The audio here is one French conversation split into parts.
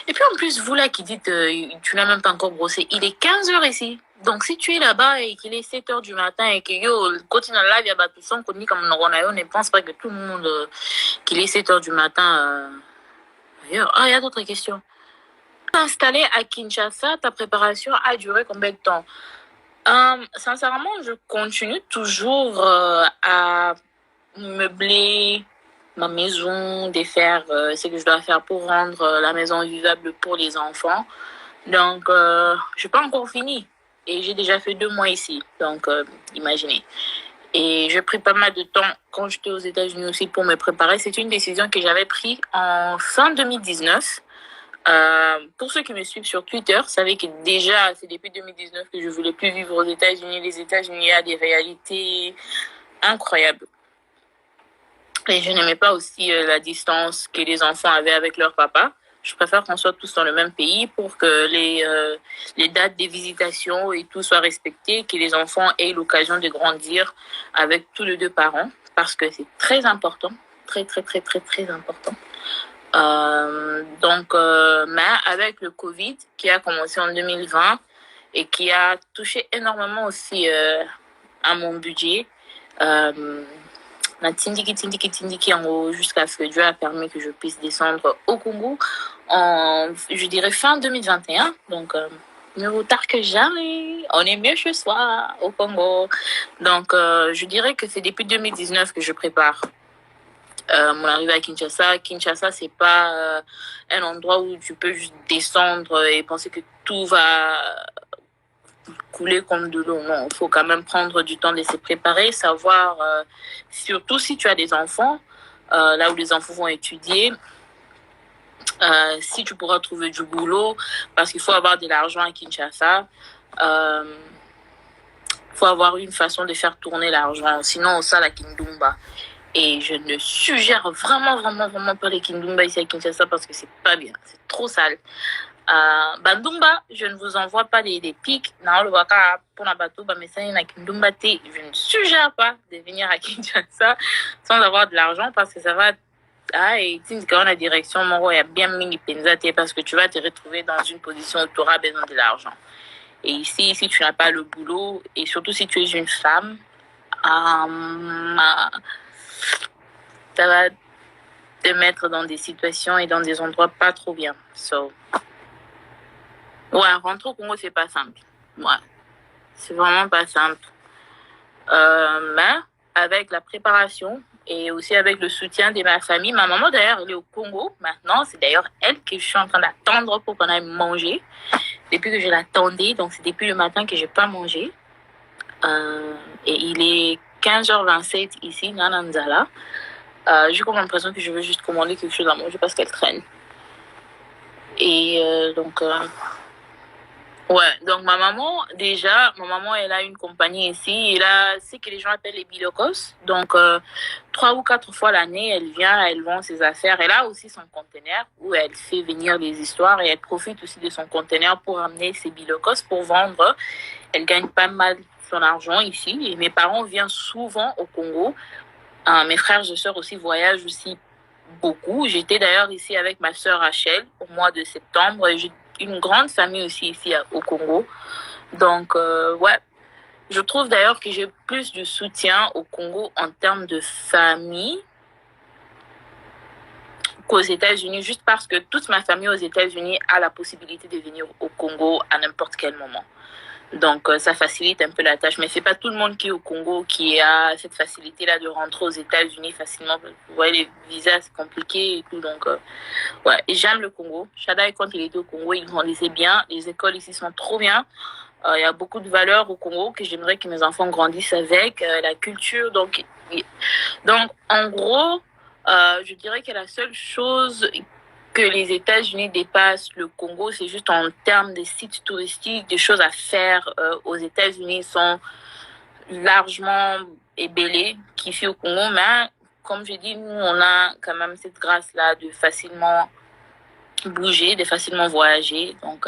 Et puis en plus, vous là qui dites tu n'as même pas encore brossé, il est 15 heures ici. Donc si tu es là-bas et qu'il est 7 heures du matin et que yo, continue à live, il y a pas tout son connu comme on ne pense pas que tout le monde, qu'il est 7 heures du matin ailleurs. Ah, il y a d'autres questions. Installé à Kinshasa, ta préparation a duré combien de temps? Sincèrement, je continue toujours à meubler ma maison, de faire ce que je dois faire pour rendre la maison vivable pour les enfants. Donc, je n'ai pas encore fini. Et j'ai déjà fait 2 mois ici. Donc, imaginez. Et j'ai pris pas mal de temps quand j'étais aux États-Unis aussi pour me préparer. C'est une décision que j'avais prise en fin 2019. Pour ceux qui me suivent sur Twitter, vous savez que déjà, c'est depuis 2019 que je voulais plus vivre aux États-Unis. Les États-Unis ont des réalités incroyables. Et je n'aimais pas aussi la distance que les enfants avaient avec leur papa. Je préfère qu'on soit tous dans le même pays pour que les dates des visitations et tout soient respectées, que les enfants aient l'occasion de grandir avec tous les deux parents, parce que c'est très important, très, très, très, très, très important. Mais avec le Covid qui a commencé en 2020 et qui a touché énormément aussi à mon budget, tindiki en haut jusqu'à ce que Dieu a permis que je puisse descendre au Congo en, je dirais, fin 2021. Donc, mieux vaut tard que jamais. On est mieux chez soi au Congo. Donc, je dirais que c'est depuis 2019 que je prépare mon arrivée à Kinshasa. Kinshasa, c'est pas un endroit où tu peux juste descendre et penser que tout va couler comme de l'eau. Non, il faut quand même prendre du temps de se préparer, savoir, surtout si tu as des enfants, là où les enfants vont étudier, si tu pourras trouver du boulot, parce qu'il faut avoir de l'argent à Kinshasa. Il faut avoir une façon de faire tourner l'argent. Sinon, ça, la Kindumba. Et je ne suggère vraiment, vraiment, vraiment pas les Kindumba ici à Kinshasa parce que c'est pas bien. C'est trop sale. Bandumba, je ne vous envoie pas des pics. Je ne suggère pas de venir à Kinshasa sans avoir de l'argent parce que ça va. Et quand la direction, il y a bien mis parce que tu vas te retrouver dans une position où tu auras besoin de l'argent. Et ici, si tu n'as pas le boulot, et surtout si tu es une femme, ça va te mettre dans des situations et dans des endroits pas trop bien. Ouais, rentrer au Congo, c'est pas simple. Ouais, c'est vraiment pas simple. Mais avec la préparation et aussi avec le soutien de ma famille, ma maman d'ailleurs, elle est au Congo maintenant. C'est d'ailleurs elle que je suis en train d'attendre pour qu'on aille manger. Depuis que je l'attendais, donc c'est depuis le matin que je n'ai pas mangé. Et il est 15h27 ici, Nananzala. J'ai comme l'impression que je veux juste commander quelque chose à manger parce qu'elle traîne. Et ouais, donc ma maman, elle a une compagnie ici. Et là, c'est que les gens appellent les bilokos. Donc, 3 ou 4 fois l'année, elle vient, elle vend ses affaires. Elle a aussi son conteneur où elle fait venir les histoires et elle profite aussi de son conteneur pour amener ses bilokos pour vendre. Elle gagne pas mal son argent ici. Et mes parents viennent souvent au Congo. Mes frères et sœurs aussi voyagent aussi beaucoup. J'étais d'ailleurs ici avec ma sœur Rachel au mois de septembre. J'ai une grande famille aussi ici au Congo. Donc, ouais. Je trouve d'ailleurs que j'ai plus de soutien au Congo en termes de famille qu'aux États-Unis, juste parce que toute ma famille aux États-Unis a la possibilité de venir au Congo à n'importe quel moment. Donc, ça facilite un peu la tâche. Mais ce n'est pas tout le monde qui est au Congo qui a cette facilité-là de rentrer aux États-Unis facilement. Vous voyez, les visas, c'est compliqué et tout. Donc, ouais, et j'aime le Congo. Shadai, quand il était au Congo, il grandissait bien. Les écoles ici sont trop bien. Il y a beaucoup de valeurs au Congo que j'aimerais que mes enfants grandissent avec. La culture. Donc, en gros, je dirais que la seule chose que les États-Unis dépassent le Congo, c'est juste en termes de sites touristiques, des choses à faire aux États-Unis sont largement ébellées qu'ici au Congo. Mais comme je dis, nous, on a quand même cette grâce-là de facilement bouger, de facilement voyager. Donc,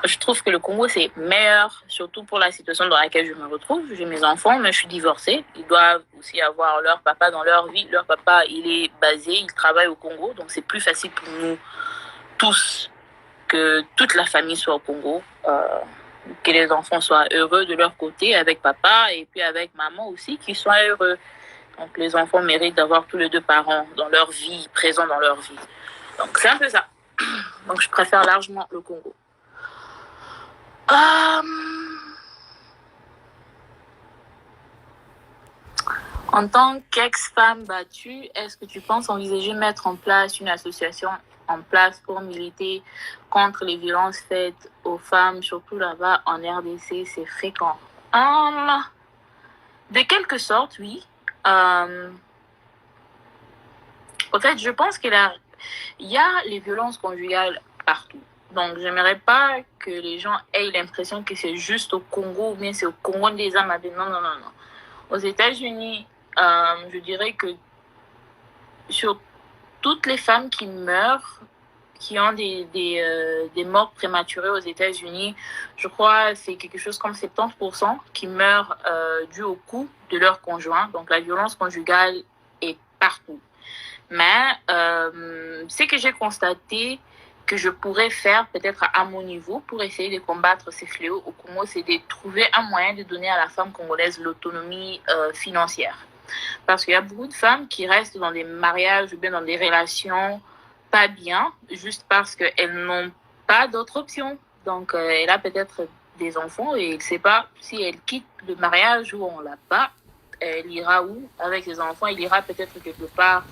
je trouve que le Congo, c'est meilleur, surtout pour la situation dans laquelle je me retrouve. J'ai mes enfants, mais je suis divorcée. Ils doivent aussi avoir leur papa dans leur vie. Leur papa, il est basé, il travaille au Congo, donc c'est plus facile pour nous tous, que toute la famille soit au Congo, que les enfants soient heureux de leur côté avec papa et puis avec maman aussi, qu'ils soient heureux. Donc les enfants méritent d'avoir tous les deux parents dans leur vie, présents dans leur vie. Donc c'est un peu ça. Donc je préfère largement le Congo. En tant qu'ex-femme battue, est-ce que tu penses envisager mettre en place une association en place pour militer contre les violences faites aux femmes, surtout là-bas en RDC, c'est fréquent? De quelque sorte, oui. En fait, je pense qu'il y a les violences conjugales partout. Donc, j'aimerais pas que les gens aient l'impression que c'est juste au Congo ou bien c'est au Congo des âmes. Non. Aux États-Unis, je dirais que sur toutes les femmes qui meurent, qui ont des morts prématurées aux États-Unis, je crois que c'est quelque chose comme 70% qui meurent dû au coup de leur conjoint. Donc la violence conjugale est partout. Mais ce que j'ai constaté que je pourrais faire peut-être à mon niveau pour essayer de combattre ces fléaux au Congo, c'est de trouver un moyen de donner à la femme congolaise l'autonomie financière. Parce qu'il y a beaucoup de femmes qui restent dans des mariages ou bien dans des relations pas bien, juste parce qu'elles n'ont pas d'autre option. Donc, elle a peut-être des enfants et elle ne sait pas si elle quitte le mariage ou on l'a pas, elle ira où avec ses enfants? Elle ira peut-être quelque part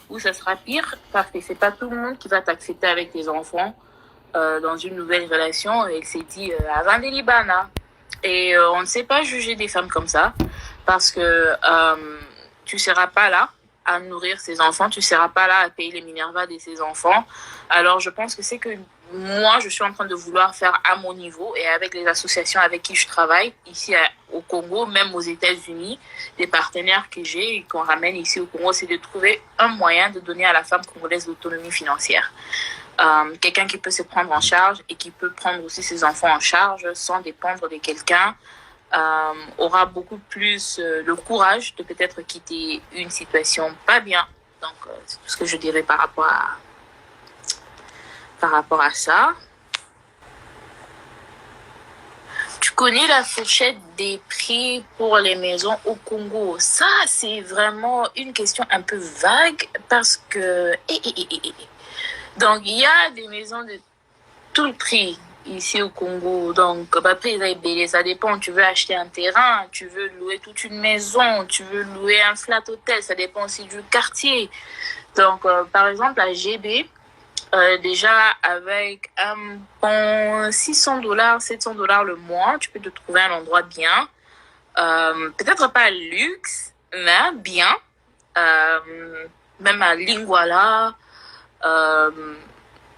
où ça sera pire parce que c'est pas tout le monde qui va t'accepter avec tes enfants dans une nouvelle relation. Elle s'est dit avant des Libana. Et on ne sait pas juger des femmes comme ça parce que tu ne seras pas là à nourrir ses enfants, tu ne seras pas là à payer les Minerva de ses enfants. Alors, je pense que c'est que moi, je suis en train de vouloir faire à mon niveau et avec les associations avec qui je travaille, ici au Congo, même aux États-Unis, des partenaires que j'ai et qu'on ramène ici au Congo, c'est de trouver un moyen de donner à la femme congolaise l'autonomie financière. Quelqu'un qui peut se prendre en charge et qui peut prendre aussi ses enfants en charge sans dépendre de quelqu'un aura beaucoup plus le courage de peut-être quitter une situation pas bien. Donc, c'est tout ce que je dirais par rapport à ça. Tu connais la fourchette des prix pour les maisons au Congo? Ça, c'est vraiment une question un peu vague parce que... Donc, il y a des maisons de tout prix ici au Congo. Donc, après, ça dépend. Tu veux acheter un terrain, tu veux louer toute une maison, tu veux louer un flat hôtel. Ça dépend aussi du quartier. Donc, par exemple, à GB, déjà avec un bon $600, $700 le mois, tu peux te trouver un endroit bien. Peut-être pas luxe, mais bien. Même à Lingwala.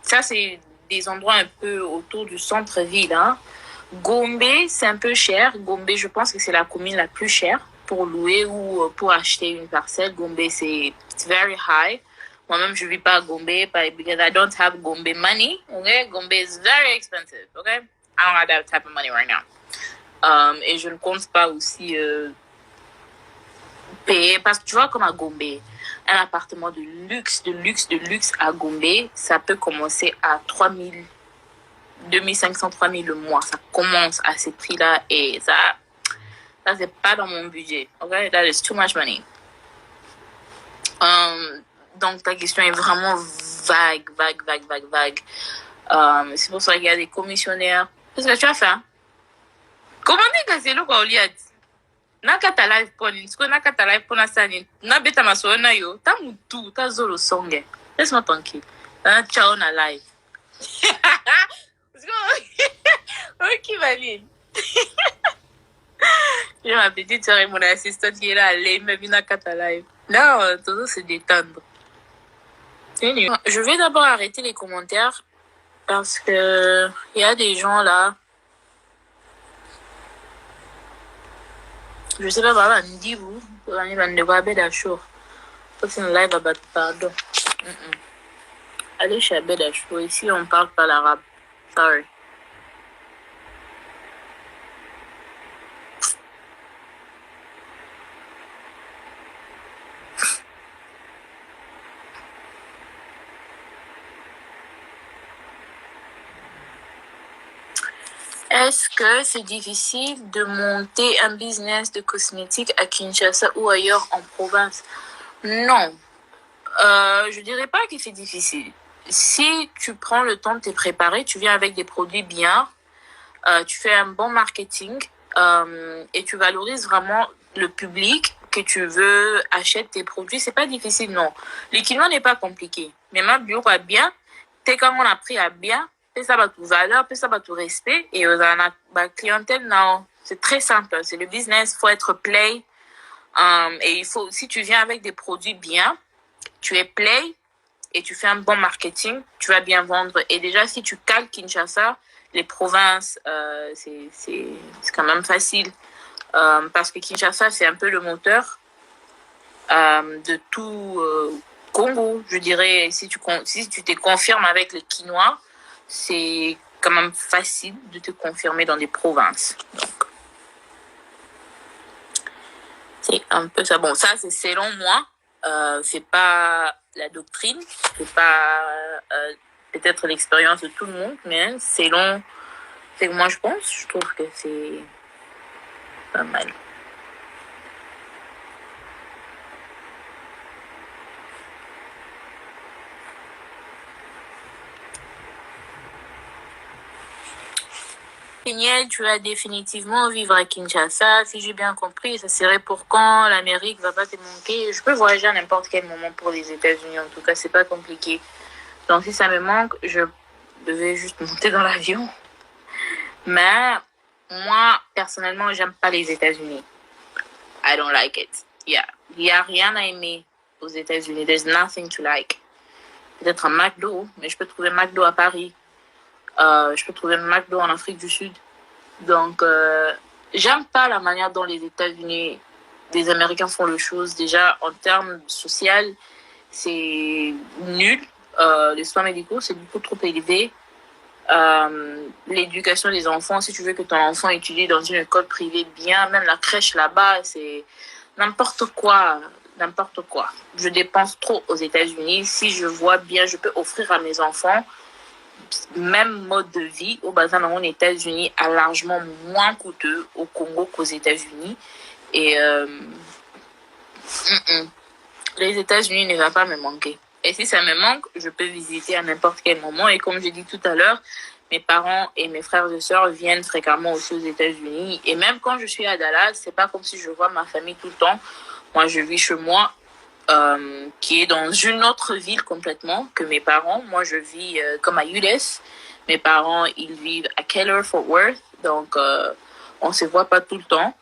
Ça, c'est des endroits un peu autour du centre-ville. Hein. Gombe, c'est un peu cher. Gombe, je pense que c'est la commune la plus chère pour louer ou pour acheter une parcelle. Gombe, c'est very high. Moi-même, je ne vis pas à Gombe because I don't have Gombe money. Okay? Gombe is very expensive. Okay? I don't have that type of money right now. Et je ne compte pas aussi payer. Parce que tu vois, comme à Gombe, un appartement de luxe à Gombe, ça peut commencer à 3000, 2500, 3000 le mois. Ça commence à ces prix-là et ça c'est pas dans mon budget. Okay? That is too much money. Donc, ta question est vraiment vague. C'est pour ça qu'il y a des commissionnaires. Qu'est-ce que tu as fait? Hein? Comment dire que c'est le quoi, Oliad? Nakata live poni, siko nakata live pona sani. Na beta masona yo, ta mutu, ta zolo songe. Laisse-moi tranquille. Ciao na live. Ok, Valine. J'ai ma petite soeur et mon assistante qui est là, elle m'a vu nakata live. Là, tout se détendre. Je vais d'abord arrêter les commentaires parce que il y a des gens là. Je sais pas, voilà, Ndivu, on va ne voir Beda Show. C'est une live about pardon. Allez chez Beda Show, ici on parle pas l'arabe. Sorry. Est-ce que c'est difficile de monter un business de cosmétiques à Kinshasa ou ailleurs en province? Non. Je dirais pas que c'est difficile. Si tu prends le temps de te préparer, tu viens avec des produits bien, tu fais un bon marketing et tu valorises vraiment le public que tu veux achète tes produits, c'est pas difficile, non. Le quinoa n'est pas compliqué. Mais ma bio va bien, t'es quand on a pris à bien, ça va tout valeur, ça va tout respect et la clientèle, non. C'est très simple, c'est le business, faut être play. Et il faut, si tu viens avec des produits bien, tu es play et tu fais un bon marketing, tu vas bien vendre. Et déjà, si tu cales Kinshasa, les provinces, c'est quand même facile. Parce que Kinshasa, c'est un peu le moteur de tout Congo, je dirais. Si tu te confirmes avec le quinoa, c'est quand même facile de te confirmer dans des provinces. Donc, c'est un peu ça. Bon, ça, c'est selon moi. C'est pas la doctrine, c'est pas peut-être l'expérience de tout le monde, mais selon ce que moi je pense, je trouve que c'est pas mal. Tu vas définitivement vivre à Kinshasa. Si j'ai bien compris, ça serait pour quand l'Amérique va pas te manquer. Je peux voyager à n'importe quel moment pour les États-Unis. En tout cas, c'est pas compliqué. Donc, si ça me manque, je devais juste monter dans l'avion. Mais moi, personnellement, j'aime pas les États-Unis. I don't like it. Yeah. Il y a rien à aimer aux États-Unis. There's nothing to like. Peut-être un McDo, mais je peux trouver McDo à Paris. Je peux trouver McDo en Afrique du Sud. Donc, j'aime pas la manière dont les États-Unis, les Américains font les choses. Déjà, en termes social, c'est nul. Les soins médicaux, c'est beaucoup trop élevé. L'éducation des enfants, si tu veux que ton enfant étudie dans une école privée bien, même la crèche là-bas, c'est n'importe quoi. N'importe quoi. Je dépense trop aux États-Unis. Si je vois bien, je peux offrir à mes enfants même mode de vie au bazar aux États-Unis est largement moins coûteux au Congo qu'aux États-Unis. Et les États-Unis ne va pas me manquer. Et si ça me manque, je peux visiter à n'importe quel moment. Et comme je dis tout à l'heure, mes parents et mes frères et sœurs viennent fréquemment aussi aux États-Unis. Et même quand je suis à Dallas, c'est pas comme si je vois ma famille tout le temps. Moi, je vis chez moi. Qui est dans une autre ville complètement que mes parents. Moi, je vis comme à ULS. Mes parents, ils vivent à Keller, Fort Worth. Donc, on se voit pas tout le temps.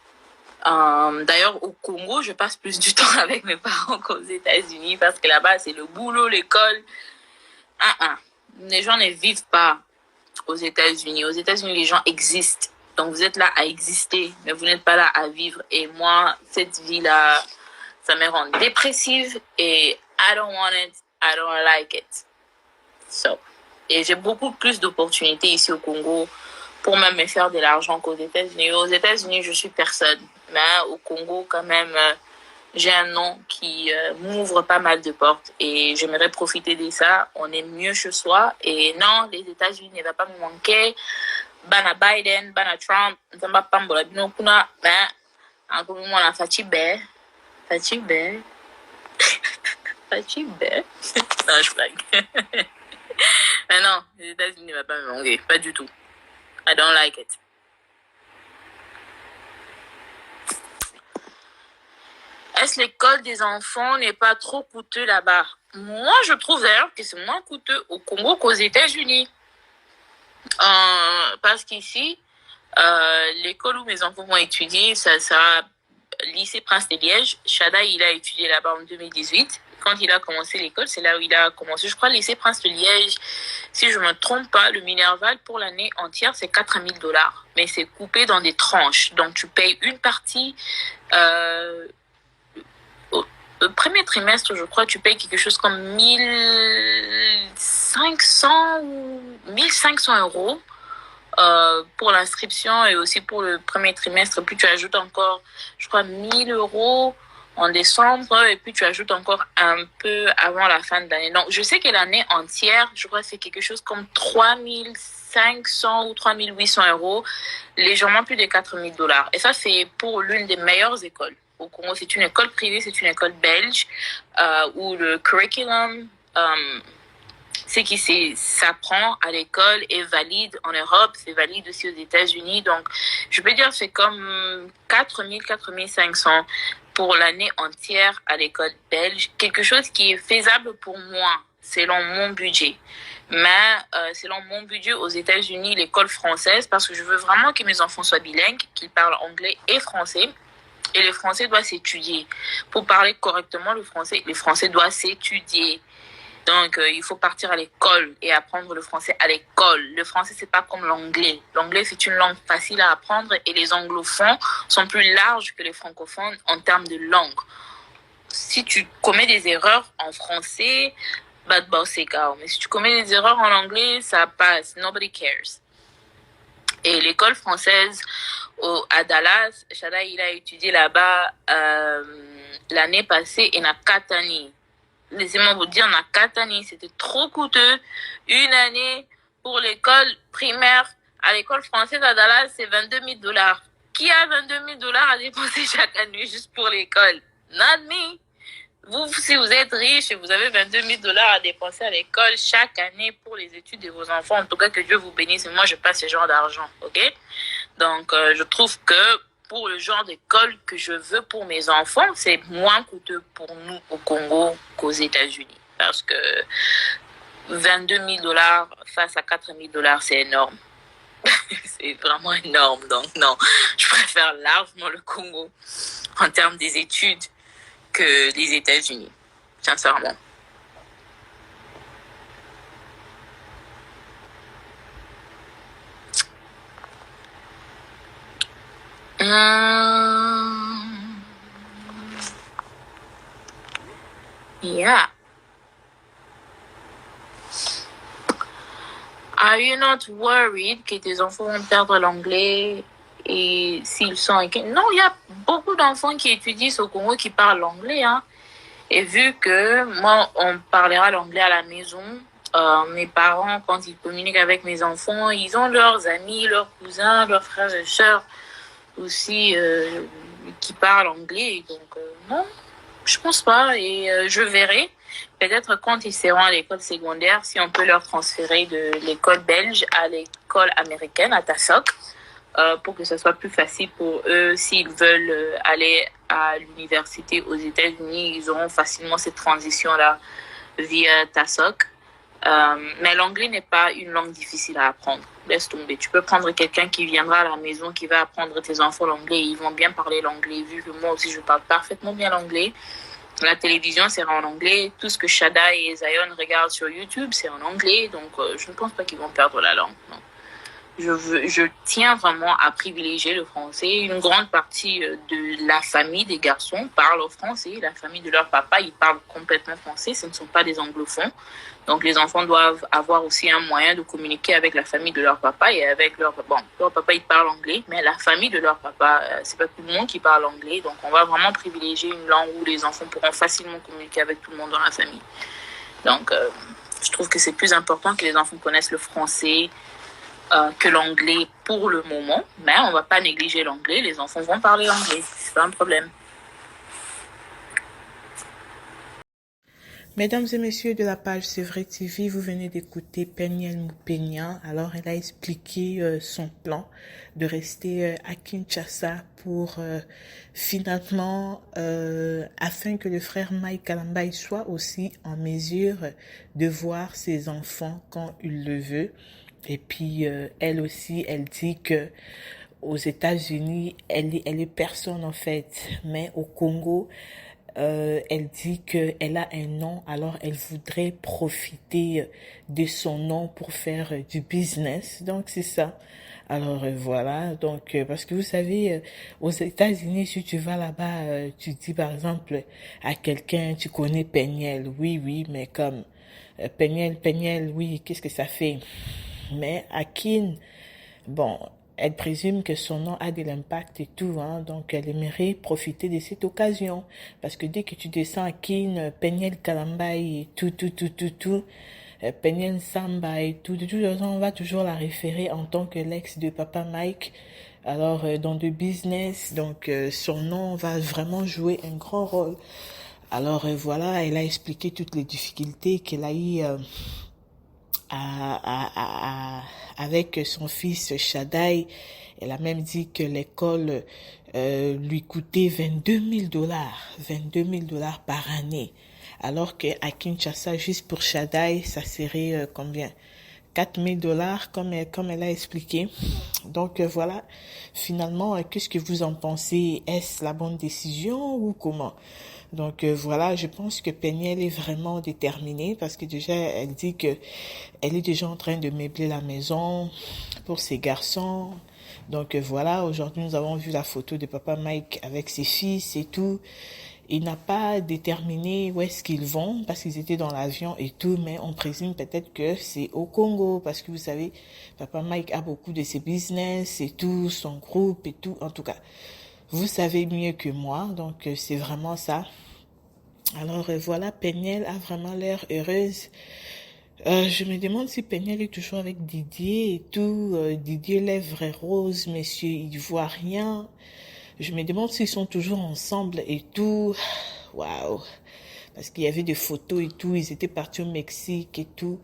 D'ailleurs, au Congo, je passe plus du temps avec mes parents qu'aux États-Unis parce que là-bas, c'est le boulot, l'école. Les gens ne vivent pas aux États-Unis. Aux États-Unis, les gens existent. Donc, vous êtes là à exister, mais vous n'êtes pas là à vivre. Et moi, cette vie-là, ça me rend dépressive et I don't want it, I don't like it. So, et j'ai beaucoup plus d'opportunités ici au Congo pour même me faire de l'argent qu'aux États-Unis. Aux États-Unis, je suis personne. Mais au Congo, quand même, j'ai un nom qui m'ouvre pas mal de portes et j'aimerais profiter de ça. On est mieux chez soi et non, les États-Unis ne vont pas me manquer. Bana Biden, Bana Trump, Nzamba Pambola Binokuna, mais encore moins la Fatibé. Fatibé. Fatibé. Non, je blague. Mais non, les États-Unis ne vont pas me manquer. Pas du tout. I don't like it. Est-ce que l'école des enfants n'est pas trop coûteux là-bas? Moi, je trouve d'ailleurs que c'est moins coûteux au Congo qu'aux États-Unis. Parce qu'ici, l'école où mes enfants vont étudier, ça lycée Prince de Liège. Shada, il a étudié là-bas en 2018. Quand il a commencé l'école, c'est là où il a commencé. Je crois lycée Prince de Liège, si je ne me trompe pas, le Minerval pour l'année entière, c'est 4 000 $. Mais c'est coupé dans des tranches. Donc, tu payes une partie. Au premier trimestre, je crois, tu payes quelque chose comme 1500 ou 1500 € pour l'inscription et aussi pour le premier trimestre. Puis tu ajoutes encore, je crois, 1000 € en décembre, et puis tu ajoutes encore un peu avant la fin de l'année. Donc, je sais que l'année entière, je crois que c'est quelque chose comme 3 500 ou 3 800 euros, légèrement plus de 4 000 dollars. Et ça, c'est pour l'une des meilleures écoles. Au Congo, c'est une école privée, c'est une école belge, où le curriculum, ce qui s'apprend à l'école est valide en Europe, c'est valide aussi aux États-Unis. Donc, je peux dire que c'est comme 4 500 pour l'année entière à l'école belge. Quelque chose qui est faisable pour moi, selon mon budget. Mais selon mon budget aux États-Unis, l'école française, parce que je veux vraiment que mes enfants soient bilingues, qu'ils parlent anglais et français. Et le français doit s'étudier. Pour parler correctement le français doit s'étudier. Donc, il faut partir à l'école et apprendre le français à l'école. Le français, c'est pas comme l'anglais. L'anglais, c'est une langue facile à apprendre et les anglophones sont plus larges que les francophones en termes de langue. Si tu commets des erreurs en français, c'est grave. Mais si tu commets des erreurs en anglais, ça passe. Nobody cares. Et l'école française à Dallas, Shada, il a étudié là-bas l'année passée et n'a Katani. Laissez-moi vous dire, Nakatani, c'était trop coûteux. Une année pour l'école primaire à l'école française à Dallas, c'est 22 000 dollars. Qui a 22 000 dollars à dépenser chaque année juste pour l'école? Not me. Vous, si vous êtes riche et vous avez 22 000 dollars à dépenser à l'école chaque année pour les études de vos enfants, en tout cas que Dieu vous bénisse. Moi, je passe ce genre d'argent, ok? Donc, je trouve que pour le genre d'école que je veux pour mes enfants, c'est moins coûteux pour nous au Congo qu'aux États-Unis. Parce que 22 000 dollars face à 4 000 dollars, c'est énorme. C'est vraiment énorme. Donc, non, je préfère largement le Congo en termes des études que les États-Unis, sincèrement. Yeah. Are you not worried que tes enfants vont perdre l'anglais et s'ils sont inquiets? Non, il y a beaucoup d'enfants qui étudient au Congo qui parlent l'anglais, hein. Et vu que moi, on parlera l'anglais à la maison, mes parents, quand ils communiquent avec mes enfants, ils ont leurs amis, leurs cousins, leurs frères et sœurs aussi qui parlent anglais. Donc, non, je pense pas. Et je verrai. Peut-être quand ils seront à l'école secondaire, si on peut leur transférer de l'école belge à l'école américaine, à Tassok, pour que ce soit plus facile pour eux. S'ils veulent aller à l'université aux États-Unis, ils auront facilement cette transition-là via Tassok. Mais l'anglais n'est pas une langue difficile à apprendre. Laisse tomber. Tu peux prendre quelqu'un qui viendra à la maison, qui va apprendre tes enfants l'anglais. Ils vont bien parler l'anglais, vu que moi aussi, je parle parfaitement bien l'anglais. La télévision sera en anglais. Tout ce que Shada et Zion regardent sur YouTube, c'est en anglais. Donc, je ne pense pas qu'ils vont perdre la langue. Non. Je tiens vraiment à privilégier le français. Une grande partie de la famille des garçons parle au français. La famille de leur papa, ils parlent complètement français. Ce ne sont pas des anglophones. Donc, les enfants doivent avoir aussi un moyen de communiquer avec la famille de leur papa et avec leur... Bon, leur papa, il parle anglais, mais la famille de leur papa, c'est pas tout le monde qui parle anglais. Donc, on va vraiment privilégier une langue où les enfants pourront facilement communiquer avec tout le monde dans la famille. Donc, je trouve que c'est plus important que les enfants connaissent le français que l'anglais pour le moment. Mais on va pas négliger l'anglais. Les enfants vont parler anglais. C'est pas un problème. Mesdames et messieurs de la page C'est vrai TV, vous venez d'écouter Peniel Mupenya. Alors, elle a expliqué son plan de rester à Kinshasa pour finalement, afin que le frère Mike Kalambay soit aussi en mesure de voir ses enfants quand il le veut. Et puis, elle aussi, elle dit que aux États-Unis, elle est personne en fait, mais au Congo, elle dit qu'elle a un nom, alors elle voudrait profiter de son nom pour faire du business. Donc, c'est ça. Alors, voilà. Donc, parce que vous savez, aux États-Unis, si tu vas là-bas, tu dis par exemple à quelqu'un, tu connais Peniel. Oui, oui, mais comme Peniel, oui, qu'est-ce que ça fait? Mais Akin, bon, elle présume que son nom a de l'impact et tout, hein, donc elle aimerait profiter de cette occasion. Parce que dès que tu descends à Kin, Peniel Kalambay et tout, Peniel Samba et tout, de toute façon, on va toujours la référer en tant que l'ex de Papa Mike. Alors, dans le business, donc son nom va vraiment jouer un grand rôle. Alors voilà, elle a expliqué toutes les difficultés qu'elle a eues avec son fils Shaddai. Elle a même dit que l'école lui coûtait $22,000 par année. Alors qu'à Kinshasa, juste pour Shaddai, ça serait combien? $4,000 comme elle a expliqué. Donc voilà, finalement, qu'est-ce que vous en pensez? Est-ce la bonne décision ou comment? Donc voilà, je pense que Peniel est vraiment déterminée parce que déjà elle dit que elle est déjà en train de meubler la maison pour ses garçons. Donc voilà, aujourd'hui nous avons vu la photo de Papa Mike avec ses fils et tout. Il n'a pas déterminé où est-ce qu'ils vont parce qu'ils étaient dans l'avion et tout, mais on présume peut-être que c'est au Congo parce que vous savez, Papa Mike a beaucoup de ses business et tout, son groupe et tout. En tout cas, vous savez mieux que moi, donc c'est vraiment ça. Alors voilà, Peniel a vraiment l'air heureuse. Je me demande si Peniel est toujours avec Didier et tout. Didier Lèvres Rose, Monsieur Ivoirien. Je me demande s'ils sont toujours ensemble et tout. Waouh. Parce qu'il y avait des photos et tout. Ils étaient partis au Mexique et tout.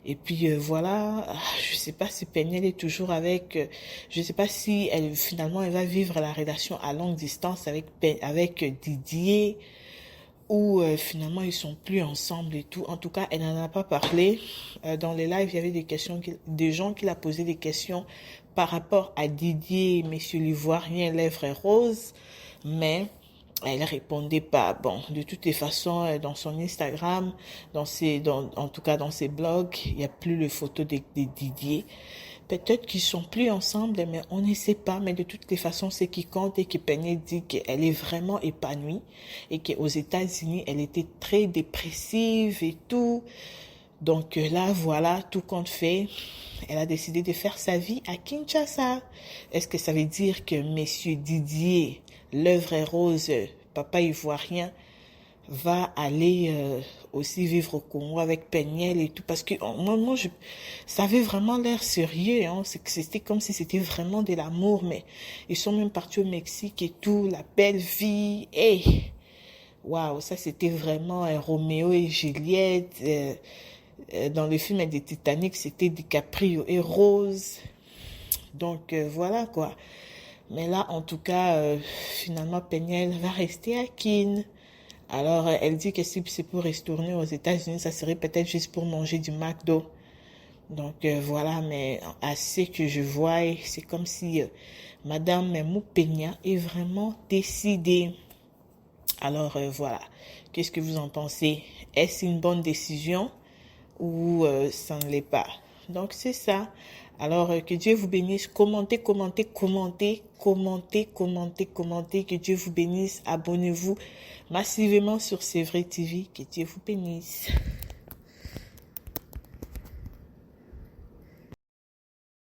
Et puis voilà, je sais pas si Peniel est toujours avec, je sais pas si elle finalement elle va vivre la relation à longue distance avec Didier ou finalement ils sont plus ensemble et tout. En tout cas, elle n'en a pas parlé. Dans les lives, il y avait des gens qui l'a posé des questions par rapport à Didier, Monsieur l'Ivoirien, Lèvres Rose, mais elle répondait pas. Bon, de toutes les façons, dans son Instagram, en tout cas dans ses blogs, il n'y a plus les photos de Didier. Peut-être qu'ils sont plus ensemble, mais on ne sait pas. Mais de toutes les façons, ce qui compte est que Penny dit qu'elle est vraiment épanouie et qu'aux États-Unis, elle était très dépressive et tout. Donc là, voilà, tout compte fait. Elle a décidé de faire sa vie à Kinshasa. Est-ce que ça veut dire que Monsieur Didier, l'œuvre est rose, papa ivoirien, va aller aussi vivre au Congo avec Peniel et tout? Parce que moi ça avait vraiment l'air sérieux, hein. C'était comme si c'était vraiment de l'amour, mais ils sont même partis au Mexique et tout, la belle vie. Et waouh, ça c'était vraiment Roméo et Juliette. Dans le film de Titanic, c'était DiCaprio et Rose. Donc voilà quoi. Mais là, en tout cas, finalement, Peniel va rester à Kin. Alors, elle dit que si c'est pour retourner aux États-Unis, ça serait peut-être juste pour manger du McDo. Donc voilà, mais à ce que je vois, c'est comme si Madame Moupenia est vraiment décidée. Alors voilà, qu'est-ce que vous en pensez? Est-ce une bonne décision ou ça ne l'est pas? Donc c'est ça. Alors que Dieu vous bénisse. Commentez. Que Dieu vous bénisse. Abonnez-vous massivement sur C'est Vrai TV. Que Dieu vous bénisse.